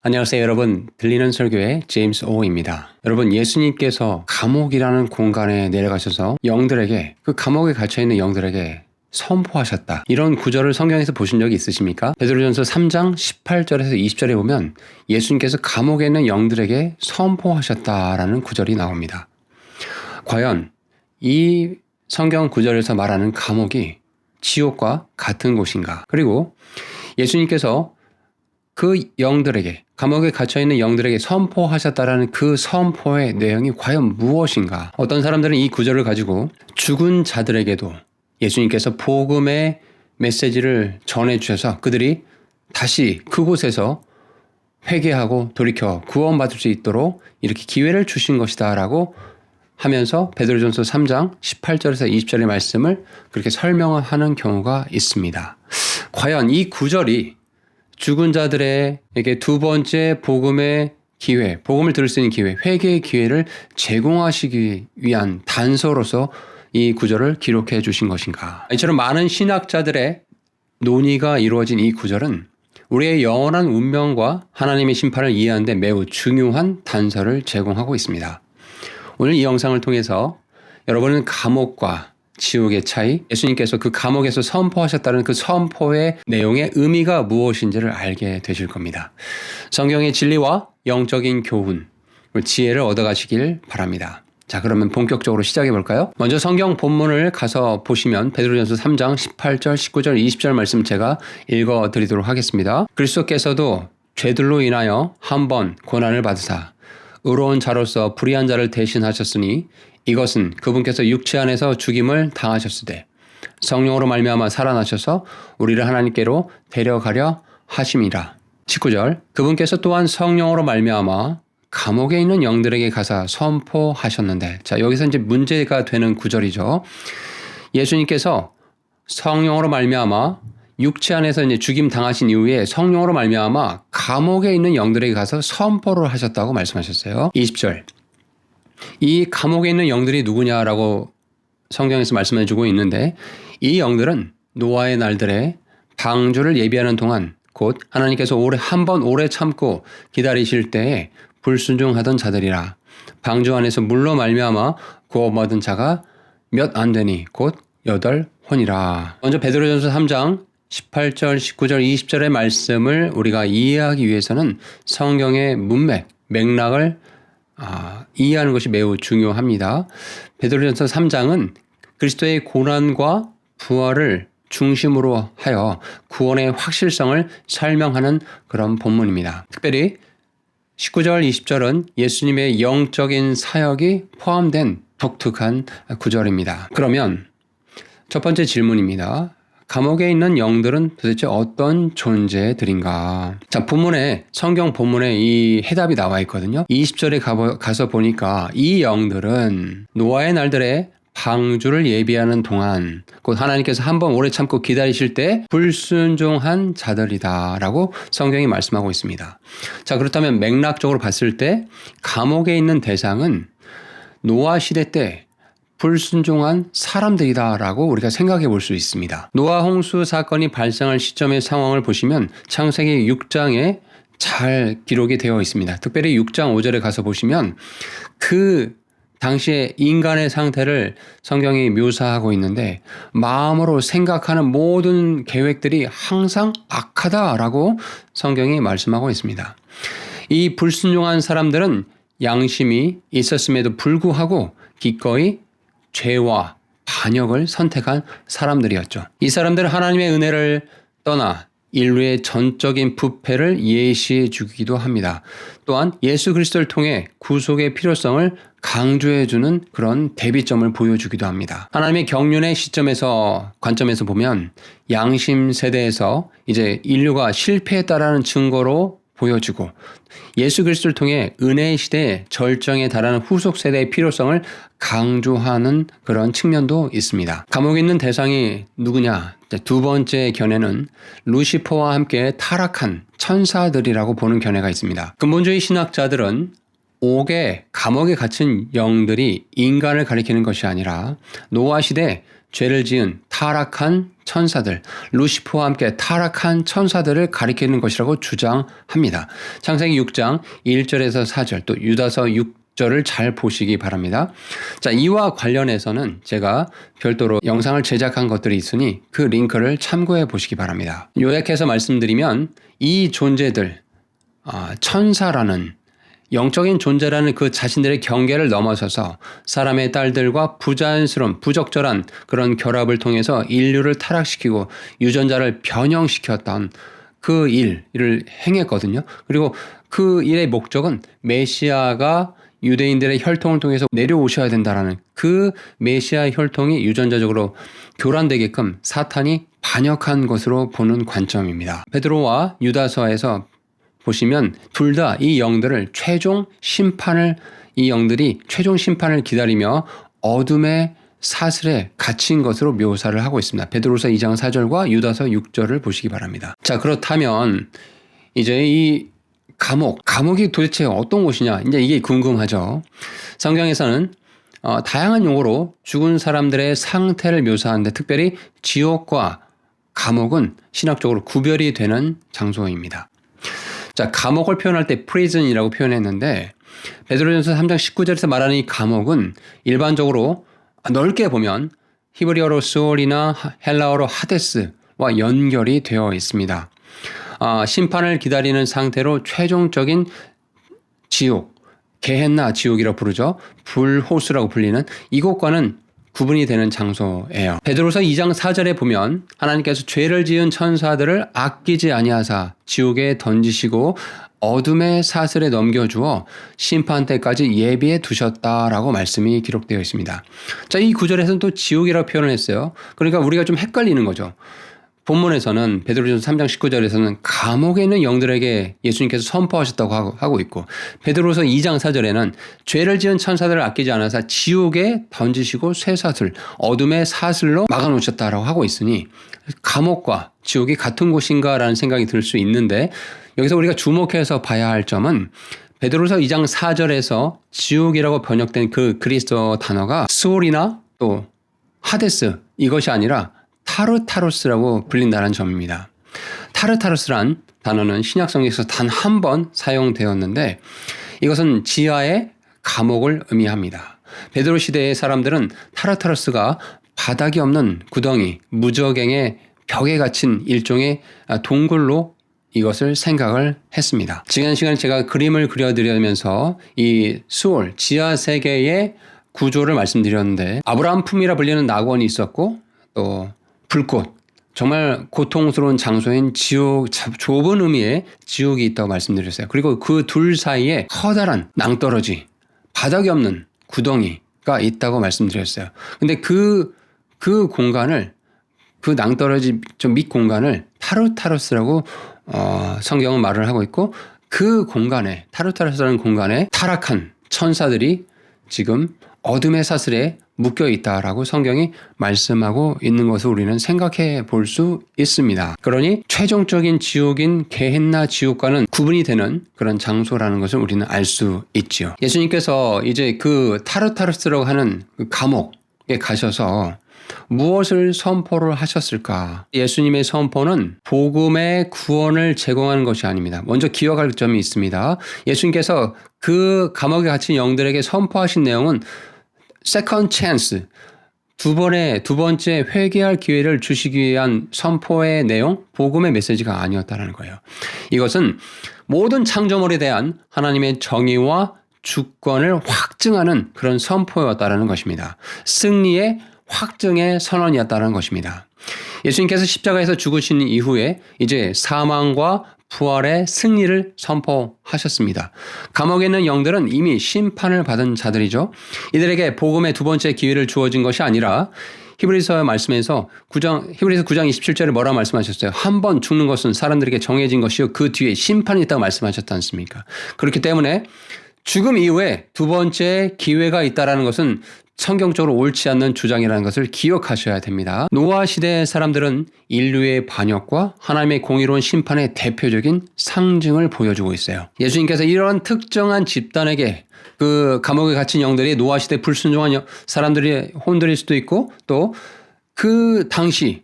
안녕하세요 여러분. 들리는 설교의 제임스 오입니다. 여러분, 예수님께서 감옥이라는 공간에 내려가셔서 영들에게, 그 감옥에 갇혀있는 영들에게 선포하셨다, 이런 구절을 성경에서 보신 적이 있으십니까? 베드로전서 3장 18절에서 20절에 보면 예수님께서 감옥에 있는 영들에게 선포하셨다라는 구절이 나옵니다. 과연 이 성경 구절에서 말하는 감옥이 지옥과 같은 곳인가? 그리고 예수님께서 그 영들에게, 감옥에 갇혀있는 영들에게 선포하셨다라는 그 선포의 내용이 과연 무엇인가? 어떤 사람들은 이 구절을 가지고 죽은 자들에게도 예수님께서 복음의 메시지를 전해주셔서 그들이 다시 그곳에서 회개하고 돌이켜 구원받을 수 있도록 이렇게 기회를 주신 것이다 라고 하면서 베드로전서 3장 18절에서 20절의 말씀을 그렇게 설명하는 경우가 있습니다. 과연 이 구절이 죽은 자들에게 두 번째 복음의 기회, 복음을 들을 수 있는 기회, 회개의 기회를 제공하시기 위한 단서로서 이 구절을 기록해 주신 것인가? 이처럼 많은 신학자들의 논의가 이루어진 이 구절은 우리의 영원한 운명과 하나님의 심판을 이해하는 데 매우 중요한 단서를 제공하고 있습니다. 오늘 이 영상을 통해서 여러분은 감옥과 지옥의 차이, 예수님께서 그 감옥에서 선포하셨다는 그 선포의 내용의 의미가 무엇인지를 알게 되실 겁니다. 성경의 진리와 영적인 교훈, 지혜를 얻어가시길 바랍니다. 자, 그러면 본격적으로 시작해 볼까요? 먼저 성경 본문을 가서 보시면 베드로전서 3장 18절, 19절, 20절 말씀 제가 읽어 드리도록 하겠습니다. 그리스도께서도 죄들로 인하여 한 번 고난을 받으사 의로운 자로서 불의한 자를 대신하셨으니 이것은 그분께서 육체 안에서 죽임을 당하셨으되 성령으로 말미암아 살아나셔서 우리를 하나님께로 데려가려 하심이라. 19절, 그분께서 또한 성령으로 말미암아 감옥에 있는 영들에게 가사 선포하셨는데, 자, 여기서 이제 문제가 되는 구절이죠. 예수님께서 성령으로 말미암아 육체 안에서 이제 죽임 당하신 이후에 성령으로 말미암아 감옥에 있는 영들에게 가서 선포를 하셨다고 말씀하셨어요. 20절, 이 감옥에 있는 영들이 누구냐라고 성경에서 말씀해 주고 있는데, 이 영들은 노아의 날들에 방주를 예비하는 동안 곧 하나님께서 한 번 오래 참고 기다리실 때에 불순종하던 자들이라. 방주 안에서 물로 말미암아 구원받은 자가 몇 안 되니 곧 8혼이라. 먼저 베드로전서 3장 18절, 19절, 20절의 말씀을 우리가 이해하기 위해서는 성경의 문맥, 맥락을 이해하는 것이 매우 중요합니다. 베드로전서 3장은 그리스도의 고난과 부활을 중심으로 하여 구원의 확실성을 설명하는 그런 본문입니다. 특별히 19절, 20절은 예수님의 영적인 사역이 포함된 독특한 구절입니다. 그러면 첫 번째 질문입니다. 감옥에 있는 영들은 도대체 어떤 존재들인가? 자, 성경 본문에 이 해답이 나와 있거든요. 20절에 가서 보니까 이 영들은 노아의 날들에 방주를 예비하는 동안 곧 하나님께서 한 번 오래 참고 기다리실 때 불순종한 자들이다라고 성경이 말씀하고 있습니다. 자, 그렇다면 맥락적으로 봤을 때 감옥에 있는 대상은 노아 시대 때 불순종한 사람들이다라고 우리가 생각해 볼 수 있습니다. 노아 홍수 사건이 발생할 시점의 상황을 보시면 창세기 6장에 잘 기록이 되어 있습니다. 특별히 6장 5절에 가서 보시면 그 당시의 인간의 상태를 성경이 묘사하고 있는데, 마음으로 생각하는 모든 계획들이 항상 악하다라고 성경이 말씀하고 있습니다. 이 불순종한 사람들은 양심이 있었음에도 불구하고 기꺼이 죄와 반역을 선택한 사람들이었죠. 이 사람들은 하나님의 은혜를 떠나 인류의 전적인 부패를 예시해 주기도 합니다. 또한 예수 그리스도를 통해 구속의 필요성을 강조해 주는 그런 대비점을 보여주기도 합니다. 하나님의 경륜의 관점에서 보면 양심 세대에서 이제 인류가 실패했다라는 증거로 보여주고, 예수 그리스도를 통해 은혜의 시대에 절정에 달하는 후속 세대의 필요성을 강조하는 그런 측면도 있습니다. 감옥에 있는 대상이 누구냐? 두 번째 견해는 루시퍼와 함께 타락한 천사들이라고 보는 견해가 있습니다. 근본주의 신학자들은 감옥에 갇힌 영들이 인간을 가리키는 것이 아니라 노아 시대 죄를 지은 타락한 천사들, 루시퍼와 함께 타락한 천사들을 가리키는 것이라고 주장합니다. 창세기 6장 1절에서 4절, 또 유다서 6절을 잘 보시기 바랍니다. 자, 이와 관련해서는 제가 별도로 영상을 제작한 것들이 있으니 그 링크를 참고해 보시기 바랍니다. 요약해서 말씀드리면 이 존재들, 천사라는 영적인 존재라는 그 자신들의 경계를 넘어서서 사람의 딸들과 부자연스러운 부적절한 그런 결합을 통해서 인류를 타락시키고 유전자를 변형시켰던 그 일을 행했거든요. 그리고 그 일의 목적은 메시아가 유대인들의 혈통을 통해서 내려오셔야 된다라는 그 메시아 혈통이 유전자적으로 교란되게끔 사탄이 반역한 것으로 보는 관점입니다. 베드로와 유다서에서 보시면 둘 다 이 영들을 이 영들이 최종 심판을 기다리며 어둠의 사슬에 갇힌 것으로 묘사를 하고 있습니다. 베드로서 2장 4절과 유다서 6절을 보시기 바랍니다. 자, 그렇다면 이제 이 감옥이 도대체 어떤 곳이냐? 이제 이게 궁금하죠. 성경에서는 다양한 용어로 죽은 사람들의 상태를 묘사하는데 특별히 지옥과 감옥은 신학적으로 구별이 되는 장소입니다. 자, 감옥을 표현할 때 prison이라고 표현했는데 베드로전서 3장 19절에서 말하는 이 감옥은 일반적으로 넓게 보면 히브리어로 수올이나 헬라어로 하데스와 연결이 되어 있습니다. 심판을 기다리는 상태로 최종적인 지옥, 게헨나 지옥이라고 부르죠. 불호수라고 불리는 이곳과는 구분이 되는 장소예요. 베드로서 2장 4절에 보면 하나님께서 죄를 지은 천사들을 아끼지 아니하사 지옥에 던지시고 어둠의 사슬에 넘겨주어 심판 때까지 예비해 두셨다라고 말씀이 기록되어 있습니다. 자, 이 구절에서는 또 지옥이라고 표현을 했어요. 그러니까 우리가 좀 헷갈리는 거죠. 본문에서는 베드로전서 3장 19절에서는 감옥에 있는 영들에게 예수님께서 선포하셨다고 하고 있고 베드로서 2장 4절에는 죄를 지은 천사들을 아끼지 않아서 지옥에 던지시고 쇠사슬, 어둠의 사슬로 막아놓으셨다라고 하고 있으니 감옥과 지옥이 같은 곳인가라는 생각이 들 수 있는데 여기서 우리가 주목해서 봐야 할 점은 베드로서 2장 4절에서 지옥이라고 번역된 그 그리스어 단어가 스올이나 또 하데스 이것이 아니라 타르타로스라고 불린다는 점입니다. 타르타로스란 단어는 신약성경에서 단 한 번 사용되었는데 이것은 지하의 감옥을 의미합니다. 베드로 시대의 사람들은 타르타로스가 바닥이 없는 구덩이, 무저갱의 벽에 갇힌 일종의 동굴로 이것을 생각을 했습니다. 지난 시간에 제가 그림을 그려드리면서 이 수올, 지하 세계의 구조를 말씀드렸는데 아브라함 품이라 불리는 낙원이 있었고 또 불꽃, 정말 고통스러운 장소인 지옥, 좁은 의미의 지옥이 있다고 말씀드렸어요. 그리고 그 둘 사이에 커다란 낭떠러지, 바닥이 없는 구덩이가 있다고 말씀드렸어요. 근데 그 공간을, 그 낭떠러지 좀 밑 공간을 타르타로스라고 성경은 말을 하고 있고 그 공간에, 타르타로스라는 공간에 타락한 천사들이 지금 어둠의 사슬에 묶여 있다라고 성경이 말씀하고 있는 것을 우리는 생각해 볼 수 있습니다. 그러니 최종적인 지옥인 게헨나 지옥과는 구분이 되는 그런 장소라는 것을 우리는 알 수 있지요. 예수님께서 이제 그 타르타르스라고 하는 그 감옥에 가셔서 무엇을 선포를 하셨을까? 예수님의 선포는 복음의 구원을 제공하는 것이 아닙니다. 먼저 기억할 점이 있습니다. 예수님께서 그 감옥에 갇힌 영들에게 선포하신 내용은 second chance, 두 번째 회개할 기회를 주시기 위한 선포의 내용, 복음의 메시지가 아니었다는 거예요. 이것은 모든 창조물에 대한 하나님의 정의와 주권을 확증하는 그런 선포였다는 것입니다. 승리의 확증의 선언이었다는 것입니다. 예수님께서 십자가에서 죽으신 이후에 이제 사망과 부활의 승리를 선포하셨습니다. 감옥에 있는 영들은 이미 심판을 받은 자들이죠. 이들에게 복음의 두 번째 기회를 주어진 것이 아니라 히브리서 말씀에서 히브리서 9장 27절에 뭐라고 말씀하셨어요? 한 번 죽는 것은 사람들에게 정해진 것이요 그 뒤에 심판이 있다고 말씀하셨지 않습니까? 그렇기 때문에 죽음 이후에 두 번째 기회가 있다는 것은 성경적으로 옳지 않는 주장이라는 것을 기억하셔야 됩니다. 노아 시대의 사람들은 인류의 반역과 하나님의 공의로운 심판의 대표적인 상징을 보여주고 있어요. 예수님께서 이런 특정한 집단에게 그 감옥에 갇힌 영들이 노아 시대 불순종한 사람들이 혼들일 수도 있고 또 그 당시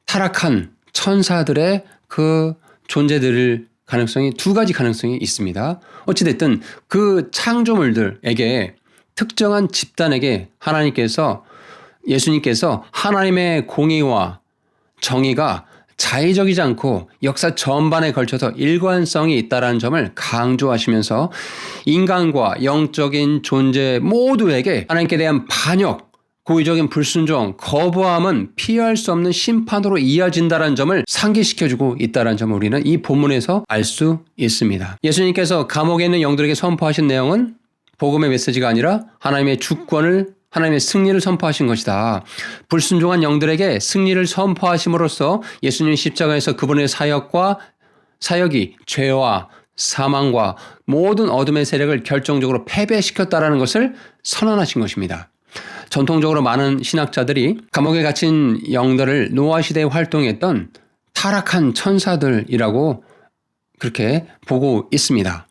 타락한 천사들의 그 존재들 가능성이 두 가지 가능성이 있습니다. 어찌됐든 그 창조물들에게 특정한 집단에게 예수님께서 하나님의 공의와 정의가 자의적이지 않고 역사 전반에 걸쳐서 일관성이 있다는 점을 강조하시면서 인간과 영적인 존재 모두에게 하나님께 대한 반역, 고의적인 불순종, 거부함은 피할 수 없는 심판으로 이어진다는 점을 상기시켜주고 있다는 점을 우리는 이 본문에서 알 수 있습니다. 예수님께서 감옥에 있는 영들에게 선포하신 내용은 복음의 메시지가 아니라 하나님의 주권을, 하나님의 승리를 선포하신 것이다. 불순종한 영들에게 승리를 선포하심으로써 예수님 십자가에서 그분의 사역이 죄와 사망과 모든 어둠의 세력을 결정적으로 패배시켰다라는 것을 선언하신 것입니다. 전통적으로 많은 신학자들이 감옥에 갇힌 영들을 노아 시대에 활동했던 타락한 천사들이라고 그렇게 보고 있습니다.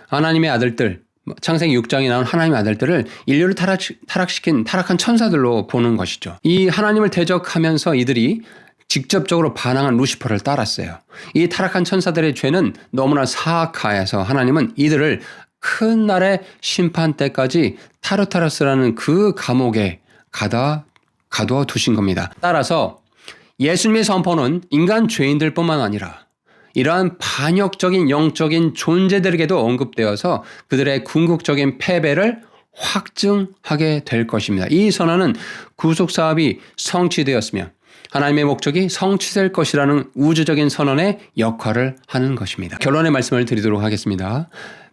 하나님의 아들들, 창세기 6장에 나온 하나님의 아들들을 인류를 타락시킨 타락한 천사들로 보는 것이죠. 이 하나님을 대적하면서 이들이 직접적으로 반항한 루시퍼를 따랐어요. 이 타락한 천사들의 죄는 너무나 사악하여서 하나님은 이들을 큰 날의 심판 때까지 타르타르스라는 그 감옥에 가두어 두신 겁니다. 따라서 예수님의 선포는 인간 죄인들뿐만 아니라 이러한 반역적인 영적인 존재들에게도 언급되어서 그들의 궁극적인 패배를 확증하게 될 것입니다. 이 선언은 구속 사업이 성취되었으며 하나님의 목적이 성취될 것이라는 우주적인 선언의 역할을 하는 것입니다. 결론의 말씀을 드리도록 하겠습니다.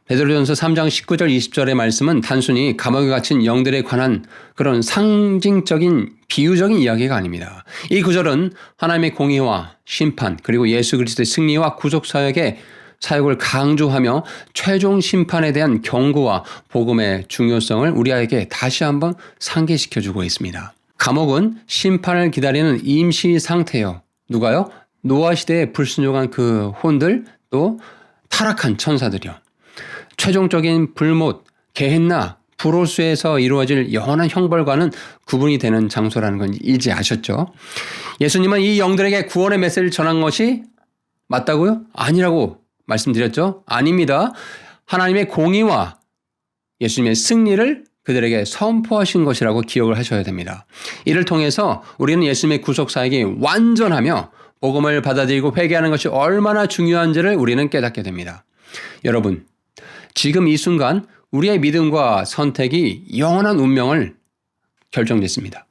베드로전서 3장 19절 20절의 말씀은 단순히 감옥에 갇힌 영들에 관한 그런 상징적인 비유적인 이야기가 아닙니다. 이 구절은 하나님의 공의와 심판 그리고 예수 그리스도의 승리와 구속 사역을 강조하며 최종 심판에 대한 경고와 복음의 중요성을 우리에게 다시 한번 상기시켜주고 있습니다. 감옥은 심판을 기다리는 임시 상태요. 누가요? 노아 시대에 불순종한 그 혼들 또 타락한 천사들이요. 최종적인 불못, 게헨나, 불호수에서 이루어질 영원한 형벌과는 구분이 되는 장소라는 건 이제 아셨죠? 예수님은 이 영들에게 구원의 메시지를 전한 것이 맞다고요? 아니라고 말씀드렸죠? 아닙니다. 하나님의 공의와 예수님의 승리를 그들에게 선포하신 것이라고 기억을 하셔야 됩니다. 이를 통해서 우리는 예수님의 구속 사역이 완전하며 복음을 받아들이고 회개하는 것이 얼마나 중요한지를 우리는 깨닫게 됩니다. 여러분, 지금 이 순간 우리의 믿음과 선택이 영원한 운명을 결정짓습니다.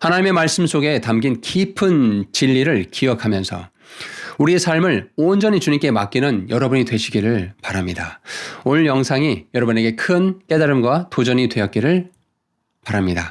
하나님의 말씀 속에 담긴 깊은 진리를 기억하면서 우리의 삶을 온전히 주님께 맡기는 여러분이 되시기를 바랍니다. 오늘 영상이 여러분에게 큰 깨달음과 도전이 되었기를 바랍니다.